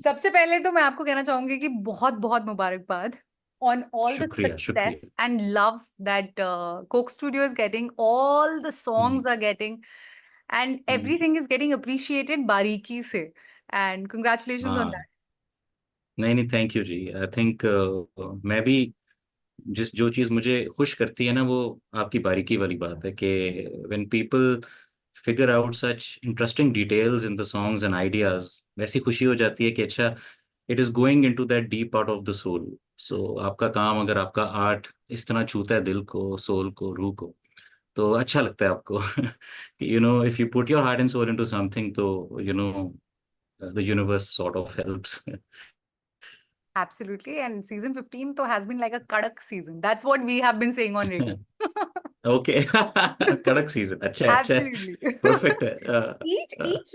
सबसे पहले तो मैं आपको कहना चाहूंगी कि बहुत बहुत मुबारकबाद on all the शुक्रिया success शुक्रिया। and love that Coke Studio is getting. All the songs hmm, are getting, and hmm, everything is getting appreciated बारीकी से. And congratulations on हाँ, that. नहीं नहीं, thank you ji. I think मैं भी जिस जो चीज़ मुझे खुश करती है ना, वो आपकी बारीकी वाली बात है कि when people figure out such interesting details in the songs and ideas, वैसी खुशी हो जाती है कि अच्छा, it is going into that deep part of the soul. So आपका काम, अगर आपका आर्ट इस तरह छूता है दिल को, सोल को, रूह को, तो अच्छा लगता है आपको कि if you put your heart and soul into something, तो the universe sort of helps. Absolutely. And season 15 तो has been like a kadak season. That's what we have been saying on radio. Okay. कड़क season, अच्छा है, अच्छा है, Absolutely. Perfect है। each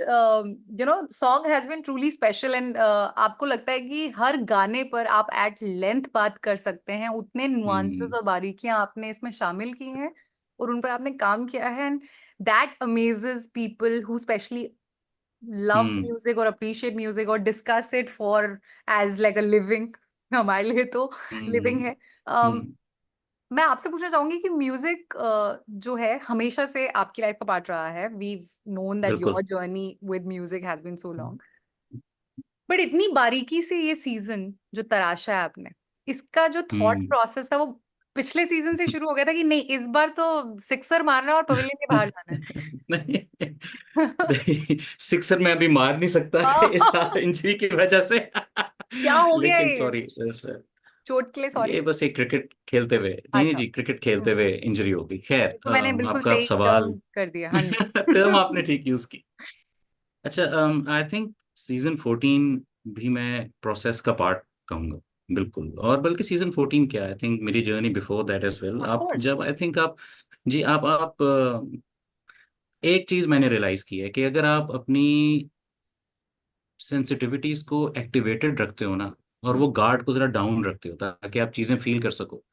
song has been truly special, and आपको लगता है कि हर गाने पर आप at length बात कर सकते हैं, उतने nuances हम्म, और बारीकियां आपने इसमें शामिल की हैं और उन पर आपने काम किया है, and that amazes people who especially love hmm, music or appreciate music or discuss it for as like a living. हमारे लिए तो हम्म, लिविंग है. um, हम्म, मैं आपसे पूछना चाहूंगी कि म्यूजिक जो है हमेशा से आपकी लाइफ का पार्ट रहा है. वी नोन दैट बिल्कुल। Your journey with music has been so long, but इतनी बारीकी से ये सीजन जो तराशा है आपने, इसका जो थॉट हम्म। प्रोसेस है वो पिछले सीजन से शुरू हो गया था कि नहीं इस बार तो सिक्सर मारना है और पवेलियन के बाहर जाना नहीं है? नहीं, सिक्सर मैं अभी मार नहीं सकता इस इंजरी की वजह से। क्या हो गया लेकिन ये? सॉरी, चोट के लिए ये सॉरी. बस एक क्रिकेट खेलते हुए, नहीं नहीं अच्छा. जी, क्रिकेट खेलते हम्म. हुए इंजरी होगी। खैर, तो मैंने बिल्कुल आपका सही सवाल, टर्म कर दिया. हाँ जी. टर्म आपने ठीक यूज की। अच्छा, आई थिंक सीजन 14 भी मैं प्रोसेस का पार्ट कहूंगा, बिल्कुल। और बल्कि सीजन 14 क्या, आई थिंक मेरी journey before that as well. Of आप कोर्स. जब, आई थिंक आप, जी, आप एक चीज मैंने रियलाइज की है कि अगर आप अपनी सेंसिटिविटीज को एक्टिवेटेड रखते हो ना, और वो गार्ड को जरा डाउन रखते हो ताकि आप चीजें फील कर सको,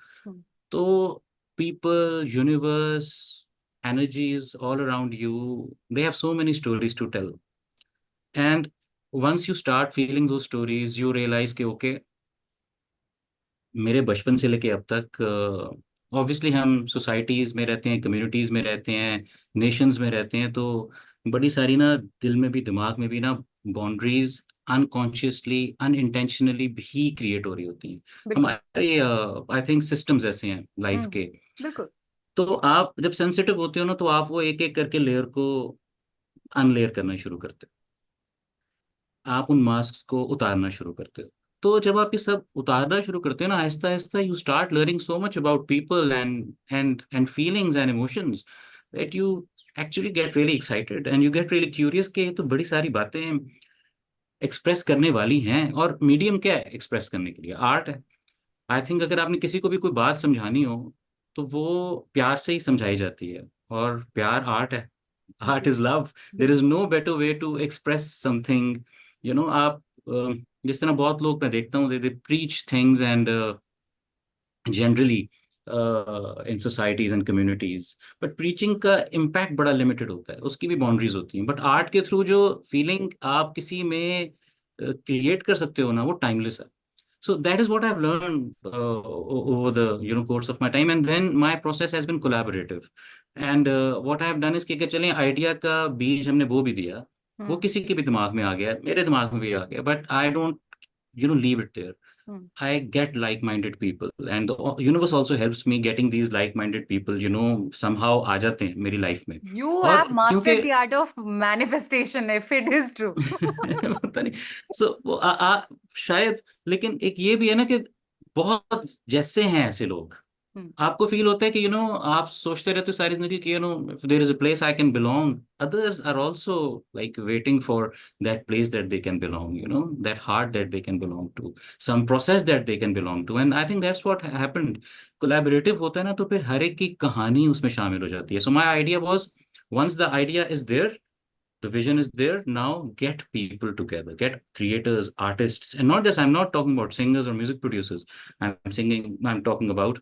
तो people, universe, energies all around you, they have so many stories to tell. And once you start feeling those stories, you realize कि ओके, मेरे बचपन से लेके अब तक, ऑब्वियसली हम सोसाइटीज में रहते हैं, कम्युनिटीज में रहते हैं, नेशंस में रहते हैं, तो बड़ी सारी ना दिल में भी, दिमाग में भी ना, बाउंड्रीज अनकॉन्शियसली, अनइंटेंशनली भी क्रिएट हो रही होती हैं। बिल्कुल. हमारे आई थिंक सिस्टम्स ऐसे हैं लाइफ हम्म. के। बिल्कुल. तो आप जब सेंसिटिव होते हो ना, तो आप वो एक एक करके लेयर को अनलेयर करना शुरू करते हो, आप उन मास्क को उतारना शुरू करते हो। तो जब आप ये सब उतारना शुरू करते हो ना, Aahista Aahista you start learning so much about people and feelings and emotions, that you actually get really excited and you get really curious कि ये तो बड़ी सारी बातें एक्सप्रेस करने वाली हैं। और मीडियम क्या है एक्सप्रेस करने के लिए? आर्ट है। आई थिंक अगर आपने किसी को भी कोई बात समझानी हो, तो वो प्यार से ही समझाई जाती है, और प्यार आर्ट है। Art is love. There is बिल्कुल. No better way to express something. आप जिस तरह बहुत लोग मैं देखता हूँ, they preach things and generally in societies and communities, but preaching का इम्पैक्ट बड़ा लिमिटेड होता है, उसकी भी बाउंड्रीज होती हैं। बट आर्ट के थ्रू जो फीलिंग आप किसी में क्रिएट कर सकते हो ना, वो टाइमलेस है। So that is what I've learned over the course of my time, and then my process has been collaborative. And what I have done is कि चलें, आइडिया का बीज हमने वो भी दिया, वो हम्म. किसी के भी दिमाग में आ गया, मेरे दिमाग में भी आ गया, but I don't leave it there. Hmm. I get like-minded people, and the universe also helps me getting these like-minded people, somehow आ जाते हैं मेरी लाइफ में। You और have क्योंकि mastered the art of manifestation, if it is true. पता नहीं, सो वो शायद, लेकिन एक ये भी है ना कि बहुत जैसे हैं ऐसे लोग, हम्म. आपको फील होता है कि आप सोचते रहते हो सारी जिंदगी कि if there is a place I can belong, others are also like waiting for that place that they can belong, that heart that they can belong to, some process that they can belong to. And I think that's what happened. Collaborative होता है ना, तो फिर हर एक की कहानी उसमें शामिल हो जाती है। So my idea was, once the idea is there, the vision is there, now get people together, get creators, artists, and not just, I'm not talking about singers or music producers, I'm talking about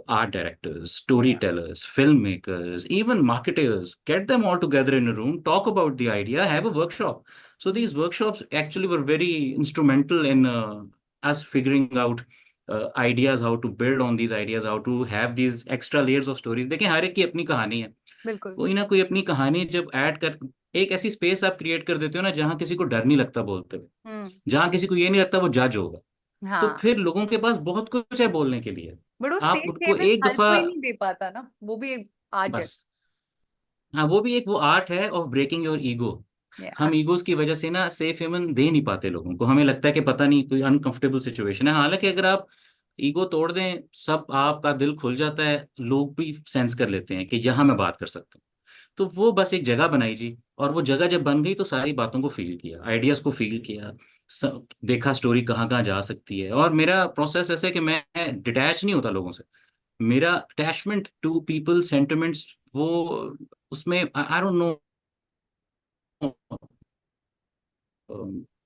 art directors, Yeah. storytellers, filmmakers, even marketers. Get them all together in a room, talk about the idea, have a workshop. So these workshops actually were very instrumental in us figuring out ideas, how to build on these ideas, how to have these extra layers of stories. देखें, हर एक की अपनी कहानी है, बिल्कुल। कोई ना कोई अपनी कहानी जब ऐड कर, एक ऐसी स्पेस आप क्रिएट कर देते हो ना जहाँ किसी को डर नहीं लगता बोलते हुए, हम्म। जहाँ किसी को ये नहीं लगता वो जज होगा, तो हाँ, फिर लोगों के पास बहुत कुछ है बोलने के लिए। बट वो आप सेफ उनको हेवन एक हर दफा, कोई नहीं दे पाता ना, वो भी एक आर्ट है। बस, हाँ, वो भी एक वो आर्ट है ऑफ ब्रेकिंग योर ईगो। या हम ईगोज की वजह से ना सेफ हेवन दे नहीं पाते लोगों को, हमें लगता है कि पता नहीं कोई अनकंफर्टेबल सिचुएशन है, हालांकि अगर आप ईगो तोड़ दें, सब आपका दिल खुल जाता है, लोग भी सेंस कर लेते हैं कि यहाँ मैं बात कर सकता हूँ। तो वो बस एक जगह बनाई जी, और वो जगह जब बन गई तो सारी बातों को फील किया, आइडियाज को फील किया, देखा स्टोरी कहाँ कहाँ जा सकती है। और मेरा प्रोसेस ऐसा है कि मैं डिटैच नहीं होता लोगों से, मेरा अटैचमेंट टू पीपल सेंटिमेंट्स, वो उसमें I don't know,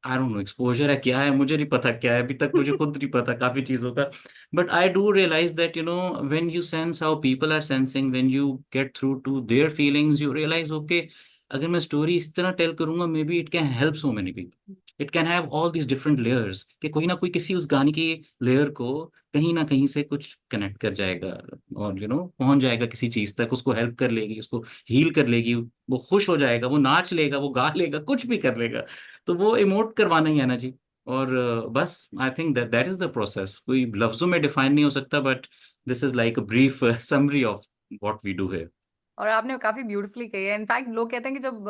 I don't know exposure है क्या है, मुझे नहीं पता क्या है, अभी तक मुझे खुद नहीं पता काफी चीजों का। But I do realize that when you sense how people are sensing, when you get through to their feelings, you realize okay, अगर मैं स्टोरी इस तरह टेल करूंगा, maybe it can help so many people, it can have all these different layers, कि कोई ना कोई किसी उस गाने की लेयर को कहीं ना कहीं से कुछ कनेक्ट कर जाएगा, और पहुंच जाएगा किसी चीज तक, उसको हेल्प कर लेगी, उसको हील कर लेगी, वो खुश हो जाएगा, वो नाच लेगा, वो गा लेगा, कुछ भी कर लेगा। तो वो इमोट करवाना ही है ना जी। और बस I think that that is the process, कोई लफ्जों में डिफाइन नहीं हो सकता, but this is like a brief summary of what we do here. और आपने काफी ब्यूटीफुली कही है। इनफैक्ट लोग कहते हैं कि जब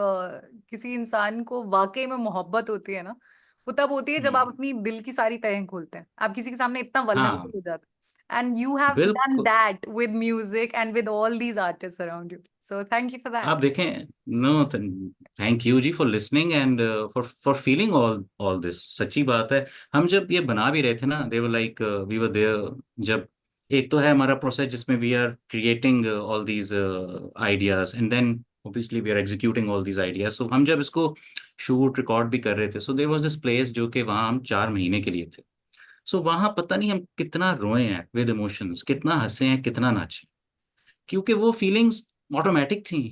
किसी इंसान को वाकई में मोहब्बत होती है ना, वो तब होती है जब आप हम्म। अपनी दिल की सारी तहें खोलते हैं, आप किसी के सामने इतना वल्नरेबल हाँ, हो जाते हैं। एंड यू हैव डन बिल्कुल। That with music and with all these artist around you, so thank you for आप दैट। देखें, नो, थैंक यू जी for listening and for for feeling all all this, सच्ची बात है। हम जब ये बना भी रहे थे ना, they were like we were there, जब एक तो है हमारा प्रोसेस जिसमें we are creating all these ideas, and then obviously we are executing all these ideas, so हम जब इसको शूट रिकॉर्ड भी कर रहे थे, so there was this place जो कि वहाँ हम 4 महीने के लिए थे। सो वहाँ पता नहीं हम कितना रोए हैं विद इमोशंस, कितना हंसे हैं, कितना नाचे, क्योंकि वो फीलिंग्स ऑटोमेटिक थी,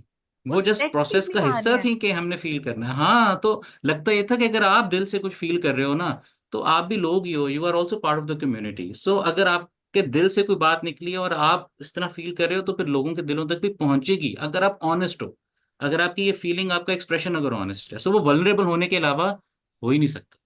वो वो जस्ट सेट की प्रोसेस भी का कहानी हिस्सा है। थी कि हमने फील करना है। हाँ, तो लगता ये था कि अगर आप दिल से कुछ फील कर रहे हो ना, तो आप भी लोग ही हो, you are also part of the community. So अगर आपके दिल से कोई बात निकली है और आप इस तरह फील कर रहे हो, तो फिर लोगों के दिलों तक भी पहुंचेगी, अगर आप ऑनेस्ट हो, अगर आपकी ये फीलिंग, आपका एक्सप्रेशन अगर ऑनेस्ट है। सो वो वल्नरेबल होने के अलावा हो ही नहीं सकता।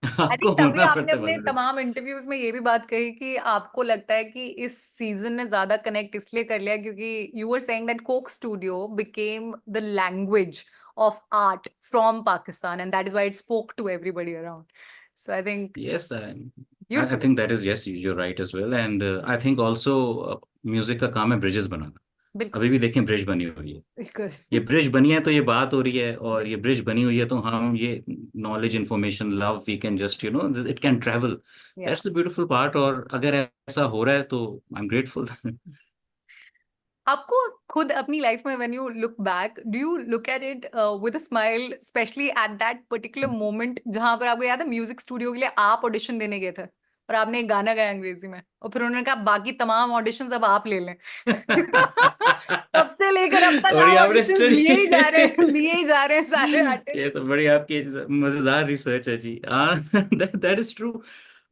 आई आपको थिंक तभी होना आपने पड़ता है अपने वल्नरेबल। तमाम इंटरव्यूज में ये भी बात कही कि आपको लगता है कि इस सीजन ने ज्यादा कनेक्ट इसलिए कर लिया क्योंकि you were saying that Coke Studio became the language of art from Pakistan and that is why it spoke to everybody around, so I think Yes, I beautiful. think that is, yes, you're right as well. And I think also music का काम है bridges बनाना। बिल्कुल अभी भी देखें, bridge बनी हुई है, बिल्कुल। ये ब्रिज बनी है तो ये बात हो रही है, और ये बिल्कुल ब्रिज बनी हुई है तो हम ये knowledge, information, love, we can just it can travel. या दैट्स द ब्यूटीफुल पार्ट, और अगर ऐसा हो रहा है तो आई एम ग्रेटफुल। आपको खुद अपनी लाइफ में when you look back do you look at it with a smile, specially at that particular moment जहां पर आपको याद है म्यूजिक स्टूडियो के लिए आप ऑडिशन देने गए थे और आपने एक गाना गाया अंग्रेजी में और फिर उन्होंने कहा बाकी तमाम ऑडिशंस अब आप ले लें। तब से लेकर अब तक और आप ये आपने ऑडिशंस लिए ही जा रहे हैं, स्टडी लिए ही जा रहे हैं सारे आर्टिस्ट। ये तो बड़ी आपकी मजेदार रिसर्च है जी। हाँ, दैट इज ट्रू।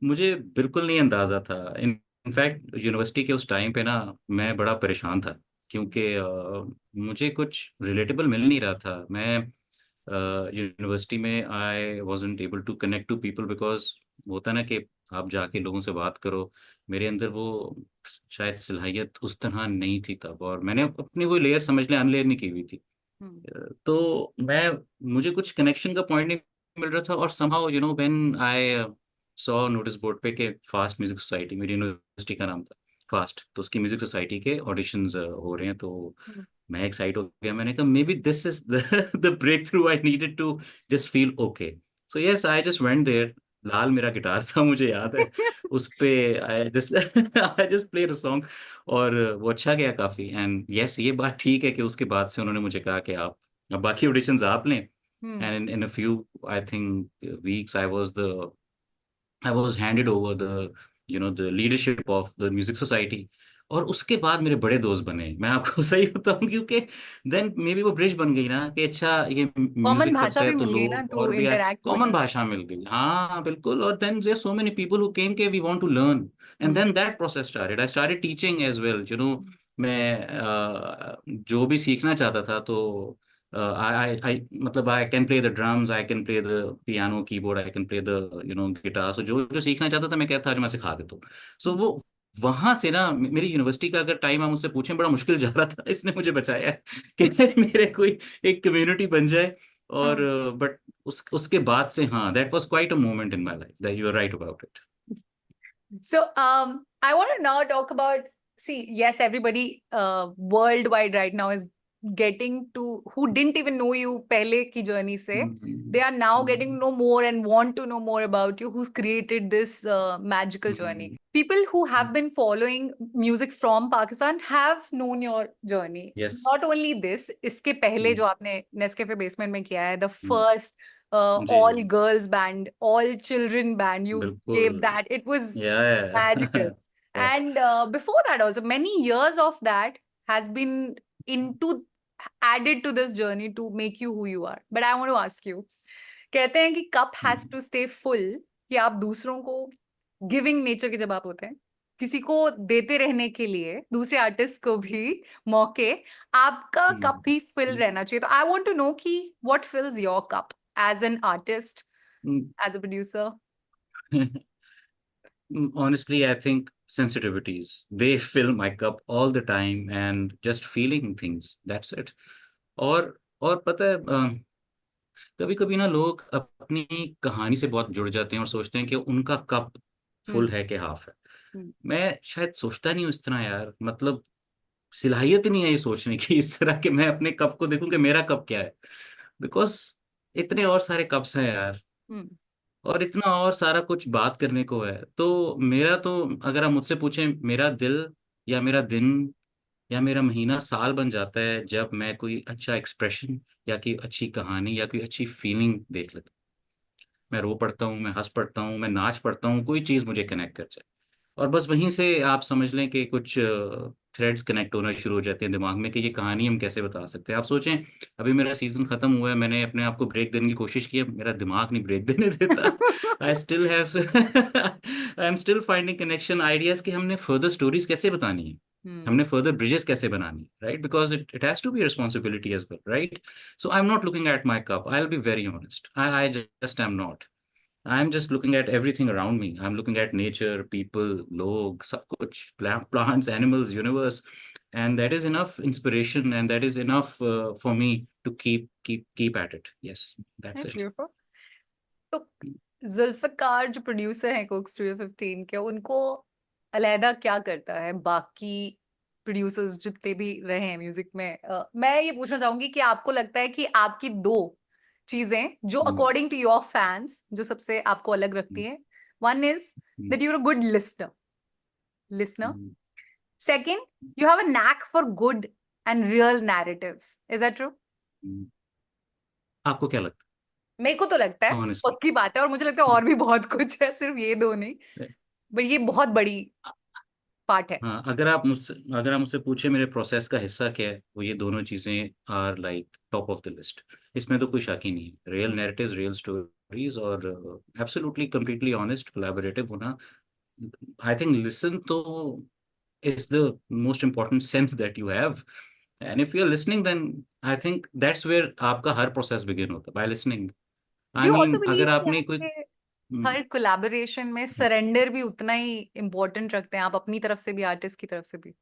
मुझे बिल्कुल नहीं अंदाजा था। इनफैक्ट यूनिवर्सिटी के उस टाइम पे ना, मैं बड़ा परेशान था, क्योंकि मुझे कुछ रिलेटेबल मिल नहीं रहा था। मैं यूनिवर्सिटी में I wasn't able to connect to people, because होता ना कि आप जाके लोगों से बात करो, मेरे अंदर वो शायद सलाहियत उस तरह नहीं थी तब, और मैंने अपनी वो लेयर समझ लें अनलेयर नहीं की हुई थी। हम्म तो मैं मुझे कुछ कनेक्शन का पॉइंट नहीं मिल रहा था, और somehow when I saw notice board पे के फास्ट म्यूजिक सोसाइटी, मेरी यूनिवर्सिटी का नाम था फास्ट, तो उसकी म्यूजिक सोसाइटी के ऑडिशंस हो रहे हैं, तो हम्म। मैं एक्साइट हो गया, मैंने कहा maybe this is the the breakthrough I needed to just feel okay. So yes, I just went there, लाल मेरा गिटार था, मुझे याद है, उस पे I just played a song, और वो अच्छा गया काफी। एंड यस, ये बात ठीक है कि उसके बाद से उन्होंने मुझे कहा कि आप अब बाकी ऑडिशंस आप लें, hmm and in a few, I think weeks, I was handed over the leadership of the music society, और उसके बाद मेरे बड़े दोस्त बने, मैं आपको सही बताऊं, क्योंकि देन मे बी वो ब्रिज बन गई ना कि अच्छा ये कॉमन म्यूजिक भाषा करता है भी तो मिल गई ना लोग टू और भी इंटरेक्ट विद। कॉमन भाषा मिल गई, हाँ बिल्कुल। और then there so many people who came के we want to learn, and then that process started, I started teaching as well, you know. मैं जो भी सीखना चाहता था तो आई मतलब I can play the drums, I can play the piano keyboard, I can play the you know guitar, so जो जो सीखना चाहता था मैं कहता था जो मैं सिखा देता हूँ। सो वो वहां से ना मेरी यूनिवर्सिटी का अगर टाइम हम मुझसे पूछें, बड़ा मुश्किल जा रहा था, इसने मुझे बचाया है कि मेरे कोई एक कम्युनिटी बन जाए। और बट उसके बाद से हाँ, that was quite a moment in my life, that you are right about it. So, I want to now talk about, see, yes, everybody worldwide right now is getting to, who didn't even know you pehle ki journey se, they are now getting to know more and want to know more about you, who's created this magical journey. People who have been following music from Pakistan have known your journey. Yes. Not only this, इसके पहले जो आपने Nescafe Basement में किया है, the first ji ji all girls band, all children band, you बिल्कुल। gave that. It was magical. या And before that also, many years of that has been into added to this journey to make you who you are. But I want to ask you, कहते हैं कि cup has to stay full, कि आप दूसरों को giving nature के जब आप होते हैं, किसी को देते रहने के लिए, दूसरे आर्टिस्ट को भी मौके, आपका कप भी फिल रहना चाहिए। तो आई वांट टू नो कि what fills your cup as an artist, as a producer. honestly, I think sensitivities, they fill my cup all the time, and just feeling things, that's it. और पता है, कभी कभी ना लोग अपनी कहानी से बहुत जुड़ जाते हैं और सोचते हैं कि उनका कप फुल है कि हाफ है। मैं शायद सोचता नहीं हूँ इस तरह यार, मतलब सिलाहियत ही नहीं है ये सोचने की इस तरह कि मैं अपने कप को देखूं कि मेरा कप क्या है। बिकॉज इतने और सारे कप्स हैं यार, और इतना और सारा कुछ बात करने को है। तो मेरा तो, अगर आप मुझसे पूछें, मेरा दिल या मेरा दिन या मेरा महीना साल बन जाता है जब मैं कोई अच्छा एक्सप्रेशन या कोई अच्छी कहानी या कोई अच्छी फीलिंग देख लेता हूँ। मैं रो पड़ता हूँ, मैं हंस पड़ता हूँ, मैं नाच पड़ता हूँ, कोई चीज़ मुझे कनेक्ट कर जाए। और बस वहीं से आप समझ लें कि कुछ थ्रेड्स कनेक्ट होना शुरू हो जाते हैं दिमाग में कि ये कहानी हम कैसे बता सकते हैं। आप सोचें, अभी मेरा सीजन खत्म हुआ है, मैंने अपने आप को ब्रेक देने की कोशिश की है, मेरा दिमाग नहीं ब्रेक देने देता। I still have I am still finding connection ideas कि हमने फर्दर स्टोरीज कैसे बतानी है, हमने फर्दर ब्रिजेस कैसे बनानी है, right? Because it has to be responsibility as well, right? So I am not looking at my cup, I will be very honest, I just am not. I'm just looking at everything around me. I'm looking at nature, people, log, सब कुछ, plants, animals, universe, and that is enough inspiration, and that is enough for me to keep at it. Yes, that's That's it. beautiful. तो जुल्फकार जो producer हैं Coke studio 15 के, उनको अलहदा क्या करता है बाकी प्रोड्यूसर्स जितने भी रहे हैं म्यूजिक में? मैं ये पूछना चाहूंगी कि आपको लगता है कि आपकी दो चीजें जो Mm, according to your fans जो सबसे आपको अलग रखती mm, हैं, one is mm, that you are a good listener, mm, second you have a knack for good and real narratives. Is that true? mm. आपको क्या लगता मेरे को तो लगता है, है ऑनेस्टली? पक्की बात है, और मुझे लगता है और भी बहुत कुछ है, सिर्फ ये दो नहीं, बट ये बहुत बड़ी पार्ट है। हाँ, अगर आप मुझसे पूछे मेरे प्रोसेस का हिस्सा क्या है, वो ये दोनों चीज़ें are like top of the list. इसमें तो कोई शक ही नहीं है, रियल नैरेटिव्स, रियल स्टोरीज, और एब्सोल्युटली कंप्लीटली ऑनेस्ट कोलैबोरेटिव होना। आई थिंक लिसन तो is the most important sense that you have, and if you're listening, then I think that's where आपका हर process begin होता है, by listening. Do I you also mean, believe अगर कि आपने कोई आपके हर कोलैबोरेशन में सरेंडर भी उतना ही इम्पोर्टेंट रखते हैं, आप अपनी तरफ से भी, आर्टिस्ट की तरफ से भी?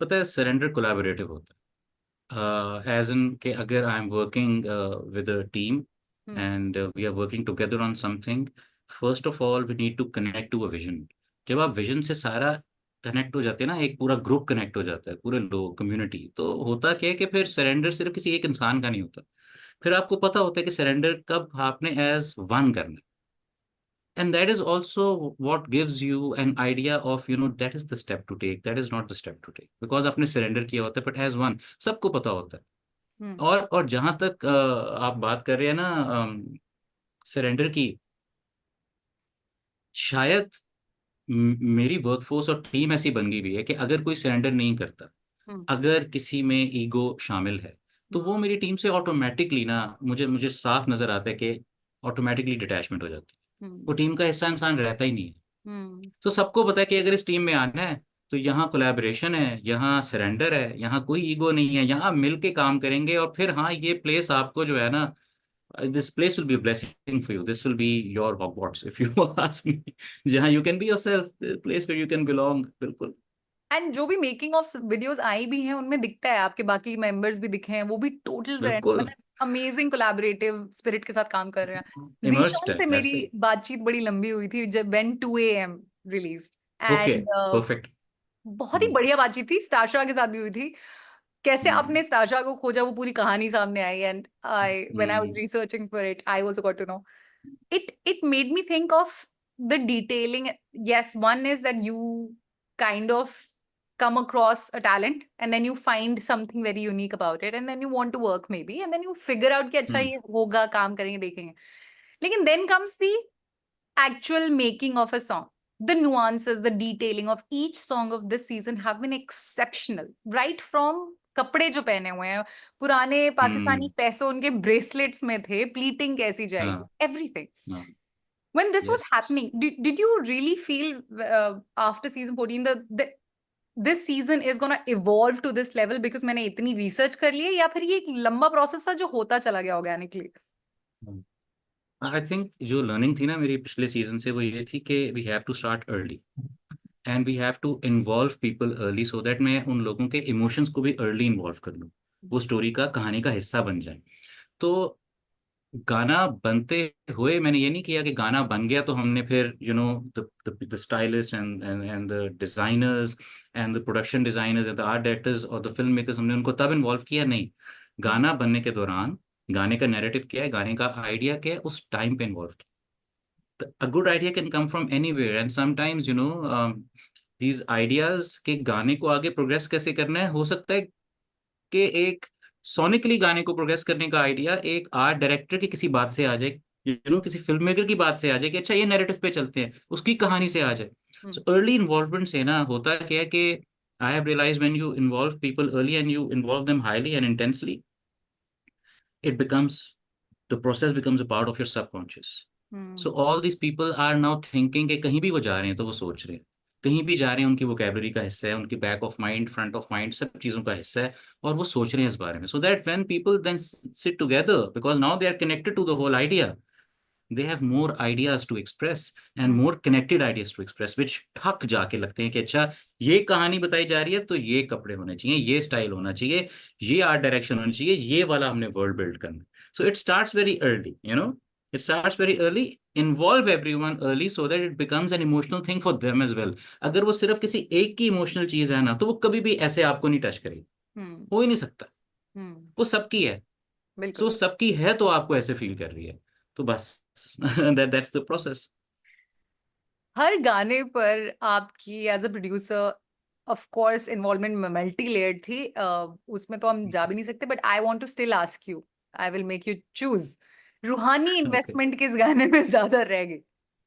पता है, सरेंडर कोलैबोरेटिव होता है, एज इन कि अगर I am working with a team and we are working together on something, first of all we need to connect to a vision. जब आप विजन से सारा कनेक्ट हो जाते हैं ना, एक पूरा ग्रुप कनेक्ट हो जाता है, पूरे लोग, कम्युनिटी, तो होता क्या है कि फिर सरेंडर सिर्फ किसी एक इंसान का नहीं होता। फिर आपको पता होता है कि सरेंडर कब आपने एज वन करना है, and that is also what gives you an idea of, you know, that is the step to take, that is not the step to take, because आपने सरेंडर किया होता है, बट एज वन सबको पता होता है। और जहां तक आप बात कर रहे हैं ना सरेंडर की, शायद मेरी वर्कफोर्स और टीम ऐसी बन गई हुई है कि अगर कोई सरेंडर नहीं करता, हम्म। अगर किसी में ईगो शामिल है, तो वो मेरी टीम से ऑटोमेटिकली ना, मुझे मुझे साफ नजर आता है कि ऑटोमेटिकली डिटैचमेंट हो जाती है। वो हम्म। टीम का हिस्सा इंसान रहता ही नहीं है। हम्म। तो सबको पता है कि अगर इस टीम में आना है तो यहाँ कोलैबोरेशन है, यहाँ सरेंडर है, यहाँ कोई ईगो नहीं है, यहाँ मिल के काम करेंगे। और फिर हाँ, ये प्लेस आपको जो है ना, this place will be blessing for you, this will be your Hogwarts if you ask me. जहाँ you can be yourself, place where you can belong. बिल्कुल। एंड जो भी मेकिंग ऑफ वीडियोस आई भी हैं उनमें दिखता है, आपके बाकी मेंबर्स भी दिखे हैं, वो भी टोटल बिल्कुल। मतलब अमेजिंग कोलैबोरेटिव स्पिरिट के साथ काम कर रहे हैं। इमर्स्ड जीशान है से मेरी ऐसे ही। बातचीत बड़ी लंबी हुई थी जब when 2 AM release, okay. And perfect. बहुत ही बढ़िया बातचीत थी। स्टाशा के साथ भी हुई थी। कैसे आपने स्टाशा को खोजा, वो पूरी कहानी सामने आई, and I when I was researching for it I also got to know it made me think of the detailing. Yes, one is that you kind of come across a talent and then you find something very unique about it and then you want to work maybe and then you figure out कि अच्छा ये होगा, काम करेंगे, देखेंगे। लेकिन then comes the actual making of a song. The nuances, the detailing of each song of this season have been exceptional. Right from कपड़े जो पहने हुए हैं, पुराने पाकिस्तानी पैसों उनके ब्रेसलेट्स में थे, प्लीटिंग कैसी जाएगी, हाँ everything. हाँ। When this was yes. happening, did you really feel after season 14 that this season is gonna evolve to this level because मैंने इतनी research कर ली है, या फिर ये एक लंबा process था जो होता चला गया organically? आई थिंक जो लर्निंग थी ना मेरी पिछले सीजन से, वो ये थी कि we have to start early and we have to involve people early, so that मैं उन लोगों के इमोशंस को भी अर्ली इन्वॉल्व कर लूँ, वो स्टोरी का, कहानी का हिस्सा बन जाए। तो गाना बनते हुए मैंने ये नहीं किया कि गाना बन गया तो हमने फिर the stylist and and the designers and the production designers and the art directors और द फिल्म मेकर्स, हमने उनको तब इन्वॉल्व किया नहीं। गाना बनने के दौरान गाने का नैरेटिव क्या है, गाने का आइडिया क्या है, उस टाइम पे इन्वॉल्व किया। A good idea can come from anywhere and sometimes these ideas के गाने को आगे प्रोग्रेस कैसे करना है, हो सकता है कि एक सोनिकली गाने को प्रोग्रेस करने का आइडिया एक आर्ट डायरेक्टर की किसी बात से आ जाए, किसी फिल्म मेकर की बात से आ जाए कि अच्छा ये नैरेटिव पे चलते हैं, उसकी कहानी से आ जाए। सो अर्ली इन्वॉल्वमेंट से ना होता क्या है कि I have realize when you involve people early and you involve them highly and intensely, it becomes the process becomes a part of your subconscious. So all these people are now thinking कि कहीं भी वो जा रहे हैं तो वो सोच रहे हैं, कहीं भी जा रहे हैं उनकी वोकेबलरी का हिस्सा है, उनकी back of mind, front of mind, सब चीज़ों का हिस्सा है, और वो सोच रहे हैं इस बारे में। So that when people then sit together, because now they are connected to the whole idea, they have more ideas to express and more connected ideas to express, which ठक जाके लगते हैं कि अच्छा ये कहानी बताई जा रही है तो ये कपड़े होने चाहिए, ये स्टाइल होना चाहिए, ये आर्ट डायरेक्शन होनी चाहिए, ये वाला हमने वर्ल्ड बिल्ड करना। So it starts very early, it starts very early, involve everyone early so that it becomes an emotional thing for them as well। अगर वो सिर्फ किसी एक की इमोशनल चीज है ना, तो वो कभी भी ऐसे आपको नहीं टच करेगी, हो ही नहीं सकता। वो सबकी है, बिल्कुल। सो सबकी है तो आपको ऐसे फील कर रही है, तो बस दैट्स द प्रोसेस। हर गाने पर आपकी as a producer of course involvement multi layered थी, उसमें तो हम जा भी नहीं सकते, but I want to still ask you, I will make you choose. Roohani okay. Investment किस गाने में ज्यादा रह गई?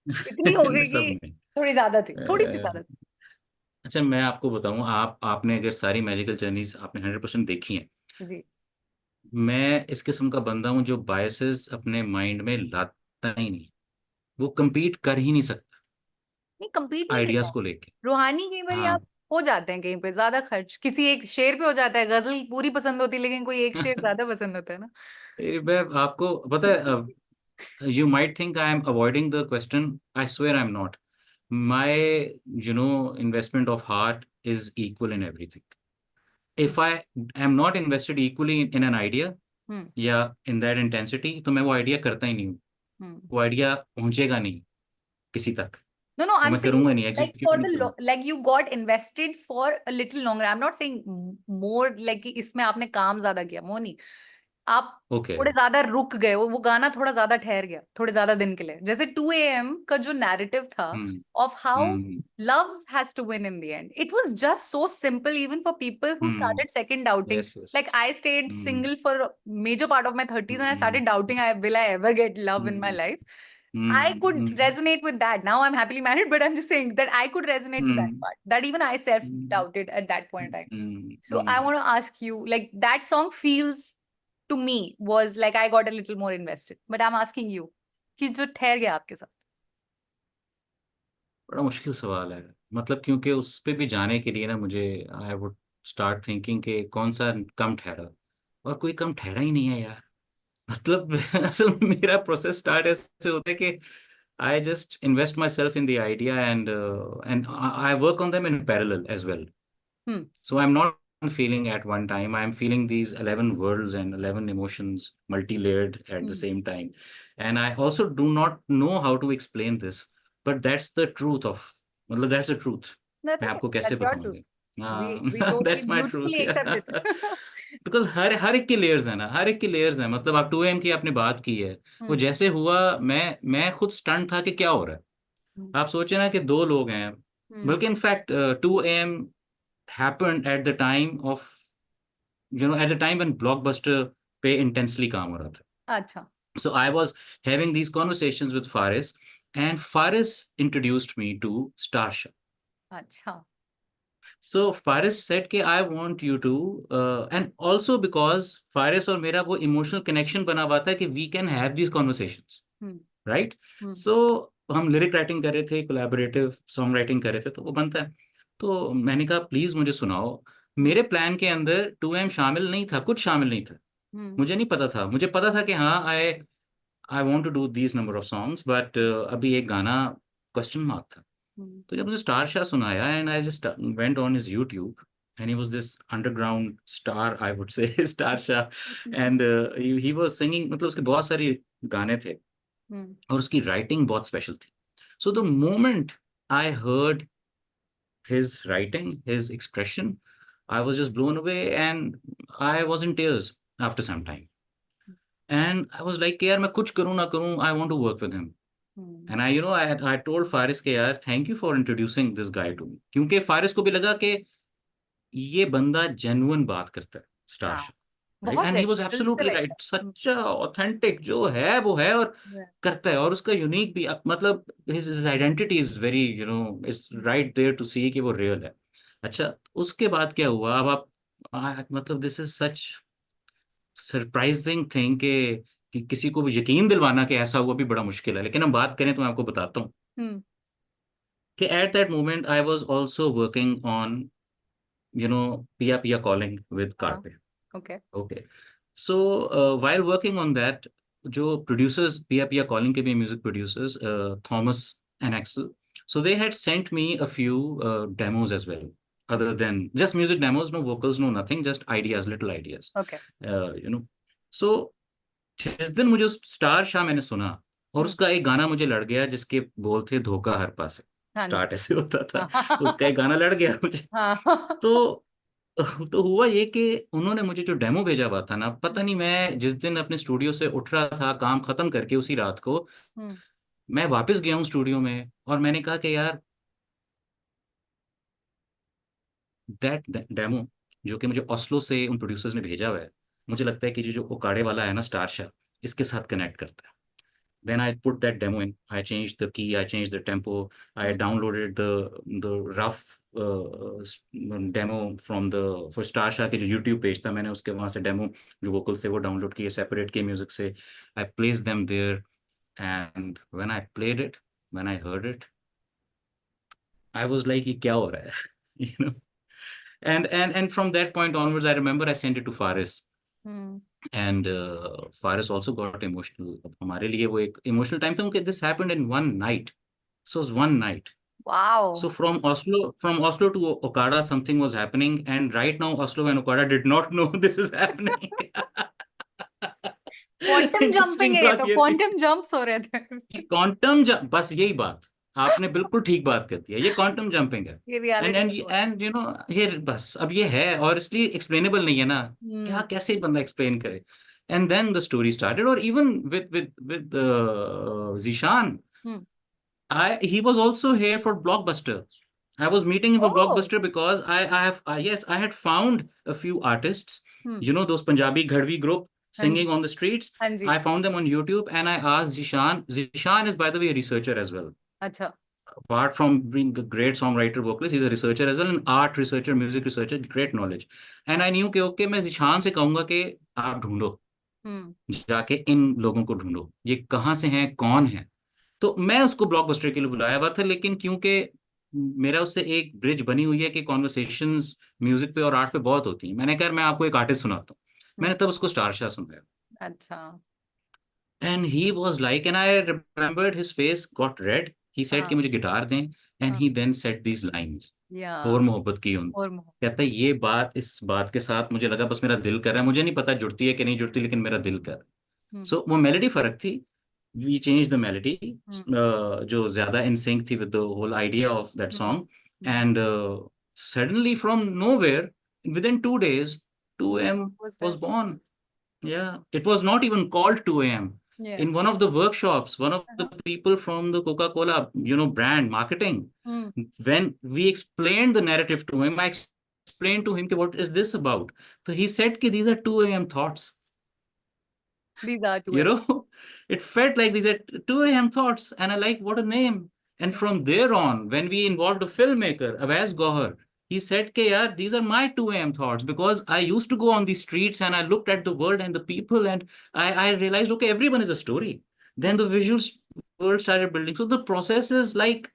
इतनी हो गई सब कि में। थोड़ी ज्यादा थी, थोड़ी सी अ, ज्यादा थी। अच्छा मैं आपको बताऊं, आपने अगर सारी मैजिकल जर्नीज आपने 100% देखी हैं, जी। मैं इस किस्म का बंदा हूं जो बायसेस अपने माइंड में लाता ही नहीं, वो compete कर ही नहीं सकता नहीं, compete नहीं करता आइडियाज है। को लेके। रूहानी कई बार हाँ। आप हो जाते हैं कहीं पे ज्यादा खर्च, किसी एक शेर पे हो जाता है, गजल पूरी पसंद होती है लेकिन कोई एक शेर ज्यादा पसंद होता है ना। मैं आपको पता है, you might think I am avoiding the question. I swear I'm not. My, investment of heart is equal in everything. If I am not invested equally in an idea हम्म। या in that intensity, तो मैं वो idea करता ही नहीं हूँ। हम्म। वो idea पहुंचेगा नहीं किसी तक, No, no, वो I'm मैं saying करूंगा नहीं, like एग्जीक्यूट for नहीं the करूंगा। like you got invested for a little longer. I'm not saying more like कि इसमें आपने काम ज्यादा किया, वो नहीं। आप ओके। थोड़े ज्यादा रुक गए, वो गाना थोड़ा ज्यादा ठहर गया थोड़े ज्यादा दिन के लिए, जैसे 2 AM का जो नैरेटिव था हम्म। of how hmm. love has to win in the end. It was just so simple even for people who hmm. started second doubting. Yes yes Like yes. I stayed hmm. single for a major part of my 30s and I hmm. started doubting, will I ever get love in my hmm. life? I could Hmm. resonate with that. Now I'm happily married, but I'm just saying that I could resonate with that Hmm. part. That even I self Hmm. doubted at that point in time. Hmm. So I Hmm. want to ask you, like that song feels to me was like I got a little more invested. But I'm asking you, कि जो ठहर गया आपके साथ. बड़ा मुश्किल सवाल है, मतलब क्योंकि उस पे भी जाने के लिए ना मुझे आई वुड स्टार्ट थिंकिंग कि कौन सा कम ठहरा, और कोई कम ठहरा ही नहीं है यार। मतलब असल में मेरा प्रोसेस स्टार्ट ऐसे होता है कि I just invest myself in the idea and I work on them in parallel as well. Hmm. So I'm not feeling at one time. I'm feeling these 11 worlds and 11 emotions multi-layered at the Hmm. same time. And I also do not know how to explain this, but that's the truth of, मतलब that's the truth. That's मैं okay. आपको कैसे That's your बताऊं ये? truth. We totally That's my truth, beautifully accept yeah. it. Because हर एक की layers है ना, हर एक की लेयर्स है। मतलब आप 2 AM की आपने बात की है, वो Hmm. जैसे हुआ, मैं खुद स्टंट था कि क्या हो रहा है। Hmm. आप सोचे ना कि 2 लोग हैं, Hmm. बल्कि in fact 2 AM happened at the time of, at the time when Blockbuster पे intensely काम हो रहा था। अच्छा. So I was having these conversations with Faris, and Faris introduced me to Starsha. अच्छा. So Faris said कि I want you to, and also because Faris और मेरा वो emotional connection बना हुआ था कि we can have these conversations, Hmm. right? Hmm. So हम लिरिक राइटिंग कर रहे थे, कोलैबोरेटिव सॉन्ग राइटिंग कर रहे थे, तो वो बनता है। तो मैंने कहा प्लीज मुझे सुनाओ। Hmm. मेरे प्लान के अंदर 2M शामिल नहीं था, कुछ शामिल नहीं था। Hmm. मुझे नहीं पता था, मुझे पता था कि हाँ I I want to do these number of songs, but अभी एक गाना क्वेश्चन मार्क था। Hmm. तो जब मुझे स्टार शाह सुनाया and I just went on his YouTube, and he was this underground star, I would say star Shah, and he was singing, मतलब उसके बहुत सारे गाने थे Hmm. और उसकी राइटिंग बहुत स्पेशल थी। So the moment I heard his writing, his expression, I was just blown away, and I was in tears after some time. And I was like, यार मैं कुछ करूँ ना करूँ, I want to work with him. Hmm. And I told Faris के यार thank you for introducing this guy to me, क्योंकि फारिस को भी लगा कि ये बंदा जेन्युइन बात करता है, स्टार हाँ. शाह, राइट? बहुत एंड ही वाज genuine. दिल से एब्सोल्युटली लगता राइट, है. सच्चा ऑथेंटिक जो है वो है, और Yeah. करता है, और उसका यूनिक भी, मतलब his identity is very, is right there to see कि वो रियल है। अच्छा, उसके बाद क्या हुआ, अब आप मतलब this is such surprising thing कि किसी को भी यकीन दिलवाना कि ऐसा हुआ भी बड़ा मुश्किल है, लेकिन हम बात करें तो मैं आपको बताता हूँ Hmm. कि at that moment I was also working on, पिया पिया कॉलिंग विद हाँ. Carpe. Okay. Okay, so while working on that, जो producers पिया पिया कॉलिंग के भी music producers, Thomas and Axel, so they had sent me a few demos as well, other Okay. than just music demos, no vocals, no nothing, just ideas, little ideas, Okay. you know so जिस दिन मुझे star Shah मैंने सुना, और Hmm. उसका एक गाना मुझे लड़ गया जिसके बोल थे धोखा हर पासे, हाँ जी. स्टार्ट ऐसे होता था, तो उसका एक हाँ. गाना लड़ गया मुझे। हाँ. तो तो हुआ ये कि उन्होंने मुझे जो डेमो भेजा हुआ था ना, पता Hmm. नहीं, मैं जिस दिन अपने स्टूडियो से उठ रहा था काम खत्म करके उसी रात को, Hmm. मैं वापस गया हूँ स्टूडियो में, और मैंने कहा कि यार दैट डेमो जो कि मुझे ऑस्लो से उन प्रोड्यूसर्स ने भेजा हुआ है, मुझे लगता है कि ये जो ओकाड़े वाला है ना स्टार शाह, इसके साथ कनेक्ट करता है। Then I put that demo in. I changed the key. I changed the tempo. I Hmm. downloaded the rough demo from the for Starsha के जो YouTube पेज था, मैंने उसके वहाँ से डेमो जो वोकल्स थे वो डाउनलोड किए, सेपरेट किए म्यूजिक से। I placed them there, and when I played it, when I heard it, I was like ये क्या हो रहा है, you know. And from that point onwards, I remember I sent it to Faris. Hmm. And Faris also got emotional. हमारे लिए वो एक emotional time था, क्योंकि this happened in one night. So it was one night. So Wow. from Oslo to Okada, something was happening, and right now Oslo and Okada did not know this is happening. Quantum jumping interesting है ये बात तो ये थी quantum jumps हो रहे थे. कि बस यही बात आपने बिल्कुल ठीक बात कर दिया, ये क्वांटम जंपिंग है। ये एंड रियलिटी एंड में हो रहा है. एंड ये बस अब ये है, और इसलिए एक्सप्लेनेबल नहीं है ना, क्या Hmm. कैसे बंदा एक्सप्लेन करे। And then the story started, और even with Zeeshan, Hmm. I he was also here for Blockbuster. I was meeting him for Oh. Blockbuster because I have yes, I had found a few artists, Hmm. those Punjabi Ghadvi group, हाँ जी, singing on the streets. हाँ जी। I found them on YouTube and I asked Zishan. Zishan is, by the way, a researcher as well. अच्छा। Apart from being a great songwriter, vocalist, he's a researcher as well, an art researcher, music researcher, great knowledge. And I knew कि okay, मैं Zishan से कहूंगा कि आप ढूंढो, हम्म। जाके इन लोगों को ढूंढो, ये कहाँ से हैं, कौन है। तो मैं उसको ब्लॉकबस्टर के लिए बुलाया हुआ था, लेकिन क्योंकि मेरा उससे एक ब्रिज बनी हुई है कि कॉन्वर्सेशंस म्यूजिक पे और आर्ट पे बहुत होती हैं, मैंने कहा मैं आपको एक आर्टिस्ट सुनाता हूँ। हम्म। मैंने तब उसको स्टार शाह सुनाया। अच्छा। And he was like, and I remembered his face got red, he said कि हाँ। मुझे गिटार दें। एंड हाँ। ही देन सेड दीज लाइंस, या। और मोहब्बत की उन, और मोहब्बत। कहता है ये बात, इस बात के साथ मुझे लगा बस मेरा दिल कर रहा है, मुझे नहीं पता जुड़ती है कि नहीं जुड़ती, लेकिन मेरा दिल कर। हम्म। सो वो मेलोडी फर्क थी, we change the melody, hmm. जो ज्यादा इन सिंक थी with the whole idea of that hmm. Song. Hmm. And suddenly from nowhere, within 2 days, 2am was was there? born. Yeah, it was not even called 2am. Yeah. In one of the workshops, one of the Uh-huh. people from the Coca-Cola, brand marketing, Hmm. when we explained the narrative to him, I explained to him, कि what is this about? So he said, कि these are 2am thoughts. These are two You M. know, it felt like these are 2am thoughts, and I like, what a name. And Yeah. from there on, when we involved a filmmaker, Awais Gohar, he said, "Ke yaar, these are my 2am thoughts, because I used to go on the streets and I looked at the world and the people, and I realized, okay, everyone is a story." Then Hmm. the visual world started building. So the process is like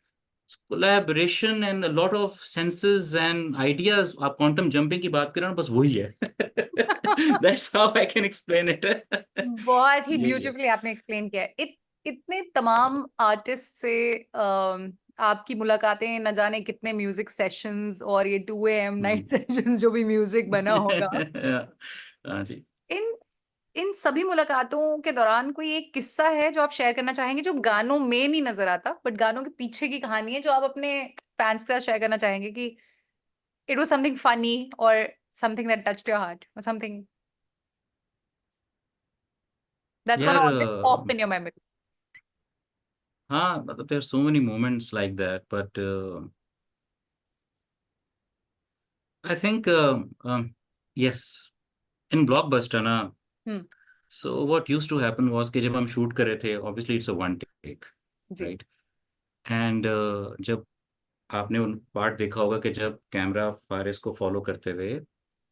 collaboration and a lot of senses and ideas. आप quantum jumping की बात करें ना, बस वही है. That's how I can explain it. बहुत ही यही है. ब्यूटीफुली आपने एक्सप्लेन किया है। इतने तमाम आर्टिस्ट से आपकी मुलाकातें, न जाने कितने म्यूजिक सेशंस और ये 2 AM नाइट सेशंस जो भी म्यूजिक बना होगा, हाँ जी. इन इन सभी मुलाकातों के दौरान कोई एक किस्सा है जो आप शेयर करना चाहेंगे, जो गानों में नहीं नजर आता बट गानों के पीछे की कहानी है, जो आप अपने फैंस के साथ शेयर करना चाहेंगे कि इट वाज समथिंग फनी और something that touched your heart और समथिंग दैट्स गोना यार, always pop in your memory? हाँ, मतलब there are so many moments like that, but I think yes, in Blockbuster ना, हम्म। so what used to happen was कि जब हम shoot कर रहे थे, obviously it's a one take, ji. right? And जब आपने उन पार्ट देखा होगा कि जब कैमरा फारिस को फॉलो करते हुए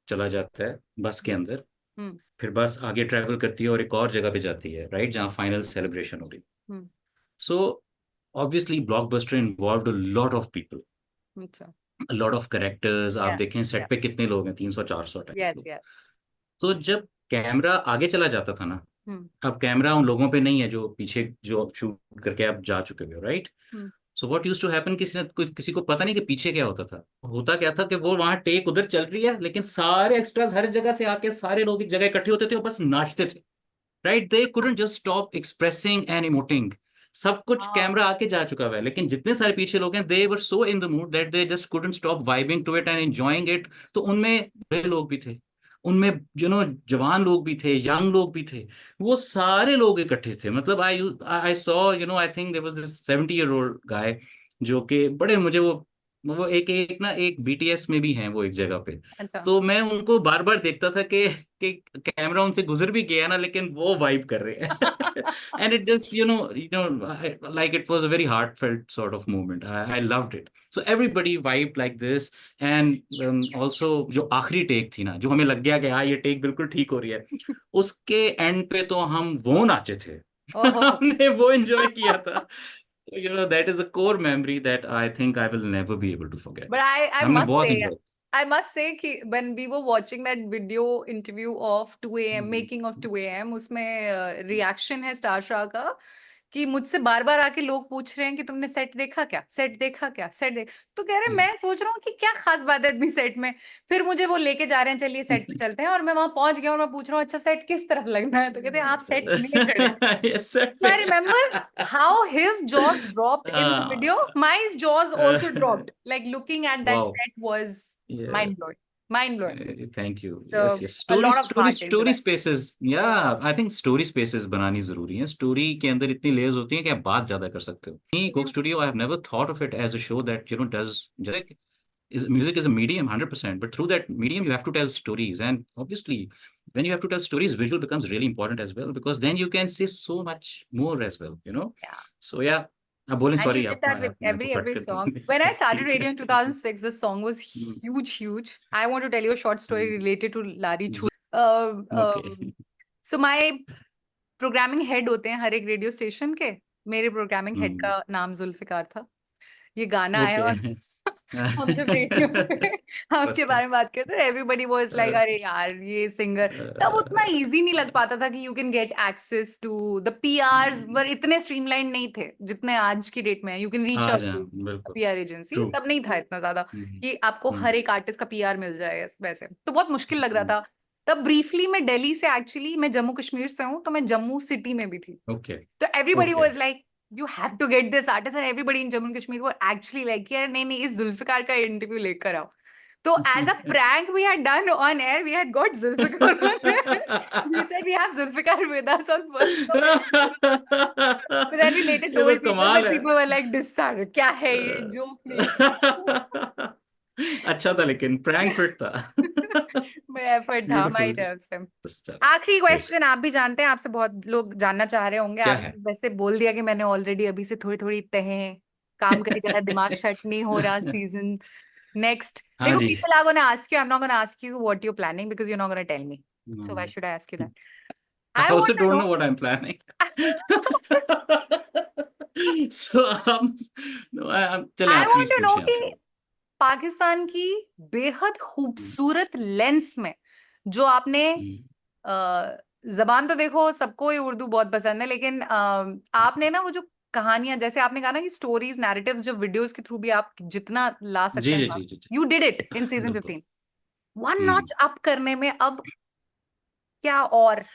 चला जाता है बस के अंदर, हम्म। फिर बस आगे ट्रैवल करती है और एक और जगह पे जाती है, राइट, जहाँ फाइनल सेलिब्रेशन हो रही। Hmm. So obviously blockbuster involved a lot of people, अच्छा। Lot of characters. आप या। देखें या। सेट पे कितने लोग हैं, 300-400 टाइप यस। लोग। यस। तो जब कैमरा आगे चला जाता था ना, हम्म। अब कैमरा उन लोगों पे नहीं है जो पीछे जो शूट करके आप जा चुके हो, right. Hmm. So what used to happen, किसी को पता नहीं कि पीछे क्या होता था। होता क्या था कि वो वहां टेक उधर चल रही है, लेकिन सारे एक्स्ट्रास हर जगह से आके सारे लोग एक जगह इकट्ठे होते थे और बस नाचते थे, right. They couldn't just stop expressing and emoting. सब कुछ हाँ। कैमरा आके जा चुका हुआ है, लेकिन जितने सारे पीछे लोग हैं, they were so in the mood that they just couldn't stop vibing to it and enjoying it. तो उनमें बड़े लोग भी थे, उनमें जवान लोग भी थे, यंग लोग भी थे, वो सारे लोग इकट्ठे थे। मतलब I saw, I think there was this 70-year-old guy, जो कि बड़े मुझे वो एक एक ना एक बीटीएस में भी हैं वो एक जगह पे। अच्छा। तो मैं उनको बार बार देखता था कि कैमरा उनसे गुजर भी गया ना, लेकिन वो वाइब कर रहे हैं। And it just like it was a very heart felt sort of moment, I loved it. So everybody vibe like this. And also जो आखिरी टेक थी ना, जो हमें लग गया कि हाँ ये टेक बिल्कुल ठीक हो रही है, उसके एंड पे तो हम वो नाचे थे। ओहो। हमने वो एंजॉय किया था। that is a core memory that I think I will never be able to forget. But I हमने must बहुत say, एंजॉय। कि when we were watching that video interview of 2 AM, making of 2 AM, उसमें reaction है star Shah का कि मुझसे बार बार आके लोग पूछ रहे हैं कि तुमने सेट देखा क्या, सेट देखा क्या, सेट देख। तो कह रहे, मैं सोच रहा हूँ कि क्या खास बात है इतनी सेट में। फिर मुझे वो लेके जा रहे हैं, चलिए सेट पे चलते हैं, और मैं वहां पहुंच गया और मैं पूछ रहा हूँ अच्छा सेट किस तरफ लगना है, तो कहते हैं आप सेट के लिए खड़े हैं। Yes, sir. So I remember how his jaws dropped in the video. My jaws also dropped. Like looking at that Wow. set was Yeah. mind blowing. Mind blowing. Thank you. Yes, So yes. a Story, lot of story, heart into story that. spaces. Yeah, I think story spaces बनानी जरूरी है। Story के अंदर इतनी layers होती हैं कि आप बात ज्यादा कर सकते हो। नहीं, कोक लेकिन studio, I have never thought of it as a show that does music is a medium 100%, but through that medium you have to tell stories, and obviously when you have to tell stories, visual becomes really important as well, because then you can say so much more as well, you know. Yeah. So yeah, अब बोले And you sorry did आपको that with मैंने आपको cut every कर song. दिया। When I started ठीक radio है in ठीक है। 2006, the song was huge. I want to tell you a short story hmm, related to Lari Chu. Okay. So my programming head होते हैं हर एक रेडियो स्टेशन के, मेरे प्रोग्रामिंग हेड का नाम जुल्फिकार था। ये गाना आया ओके। और हम जब रेडियो पे हम उसके इंटरेस्टिंग। बारे में बात करते थे, एवरीबॉडी वाज लाइक अरे यार ये सिंगर। तब उतना इजी नहीं लग पाता था कि you can get access to the PRs, पर इतने स्ट्रीमलाइन नहीं थे जितने आज की डेट में है। You can reach uh out जाए टू बिल्कुल। PR agency, true. तब नहीं था इतना ज्यादा कि आपको हर एक आर्टिस्ट का पीआर मिल जाए। वैसे तो बहुत मुश्किल लग रहा था तब। ब्रीफली मैं दिल्ली से, एक्चुअली मैं जम्मू कश्मीर से हूँ, तो मैं जम्मू सिटी में भी थी। ओके तो everybody okay. Was like you have to get this artist, and everybody in Jammu Kashmir वो एक्चुअली लाइक यार नहीं नहीं इस जुल्फिकार का इंटरव्यू लेकर आओ। तो as a prank we had done on air, we had got Zulfikar on air. We said we have Zulfikar with us on first. But then we later ये तो told people, कमाल but है। people were like, this sir, क्या है ये, joke नहीं है। अच्छा था, लेकिन प्रैंक फिट था। मेरा एफर्ट था हमारी ब्यूटीफुल। तरफ से। चलो आखिरी great। क्वेश्चन, आप भी जानते हैं, आपसे बहुत लोग जानना चाह रहे होंगे। क्या आपने है? वैसे बोल दिया कि मैंने ऑलरेडी अभी से थोड़ी थोड़ी तहें काम करी जा रहा, दिमाग शट नहीं हो रहा सीजन नेक्स्ट। हाँ देखो, जी। people are going to ask you, I'm not going to ask you what you're planning because you're not going to tell me. So why should I ask you that? I I also want to don't know. know what I'm planning. So no, चलें I आप want please to know पूछें आप कि सवाल। पाकिस्तान की बेहद हम्म, खूबसूरत lens में जो आपने हम्म, जबान, तो देखो सबको ही उर्दू बहुत पसंद है, लेकिन आपने ना वो जो कहानियां, जैसे आपने कहा ना कि स्टोरीज, नैरेटिव्स, जो वीडियोस के थ्रू भी आप जितना ला सकते जी हैं जी बात, जी जी जी। You did it in season बिल्कुल। 15। वन हम्म। नॉच अप करने में अब क्या और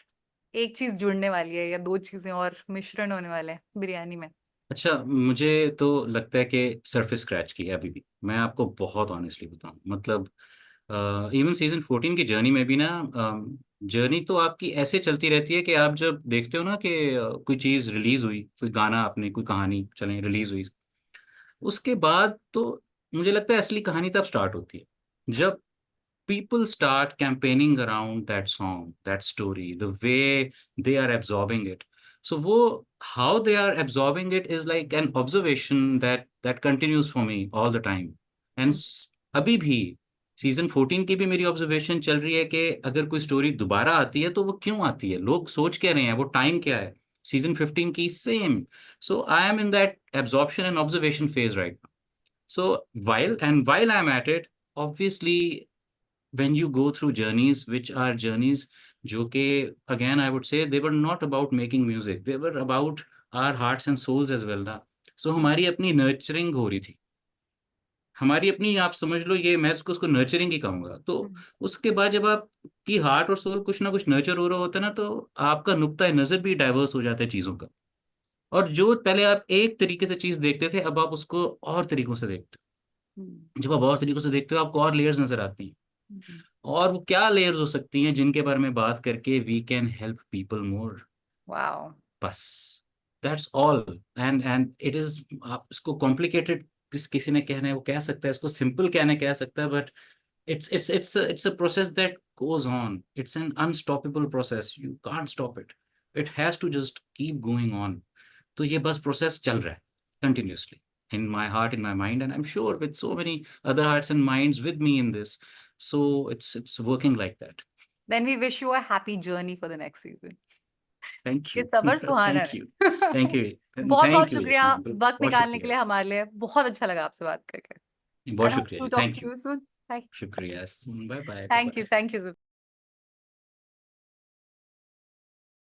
एक चीज जुड़ने वाली है, या दो चीजें और मिश्रण होने वाले हैं बिरयानी में? अच्छा, मुझे तो लगता है कि सरफेस स्क्रैच की है अभी भी, मैं आपको बहुत ऑनेस्टली बताऊं, मतलब इवन सीजन 14 की जर्नी में भी ना, जर्नी तो आपकी ऐसे चलती रहती है कि आप जब देखते हो ना कि कोई चीज़ रिलीज हुई, कोई गाना आपने, कोई कहानी चले रिलीज हुई, उसके बाद तो मुझे लगता है असली कहानी तब स्टार्ट होती है जब people start campaigning around that song, that story, the way they are absorbing it. So how they are absorbing it is like an observation that continues for me all the time. And अभी भी season 14 की भी मेरी observation चल रही है कि अगर कोई स्टोरी दोबारा आती है तो वो क्यों आती है, लोग सोच क्या रहे हैं, वो टाइम क्या है। सीजन 15 की same. So I M in that absorption and observation phase right. So while I'm at it, obviously when you go through journeys which are journeys जो कि again I would say they were not about making music, they were about our hearts and souls as well ना। So हमारी अपनी nurturing हो रही थी, हमारी अपनी, आप समझ लो, ये मैं उसको नर्चरिंग ही कहूंगा। तो उसके बाद जब आपकी हार्ट और सोल कुछ ना कुछ नर्चर हो रहा होता है ना, तो आपका नुक्ता नजर भी डाइवर्स हो जाता है चीजों का। और जो पहले आप एक तरीके से चीज देखते थे, अब आप उसको और तरीकों से देखते हो। जब आप और तरीकों से देखते हो, आपको और लेयर्स नजर आती हैं। और वो क्या लेयर्स हो सकती हैं जिनके बारे में बात करके we can help people more. Wow. बस that's all. And it is, आप इसको कॉम्प्लिकेटेड किसी ने कहना है वो कह सकता है, इसको सिंपल कहना कह सकता है, but it's a process that goes on. It's an unstoppable process. You can't stop it. It has to just keep going on. तो ये बस प्रोसेस चल रहा है continuously in my heart, in my mind, and I'm sure with so many other hearts and minds with me in this. So it's working like that. Then we wish you a happy journey for the next season. Thank ये you. सबर सुहाना Thank है। you. Thank you. बहुत बहुत Thank you शुक्रिया यशना, बिल्कुल वक्त बहुत निकालने के शुक्रिया। लिए हमारे लिए, बहुत अच्छा लगा आपसे बात करके। बहुत And hope शुक्रिया to जी, talk thank to you. you soon. Bye. शुक्रिया। Bye bye bye Thank you. Bye. Thank you.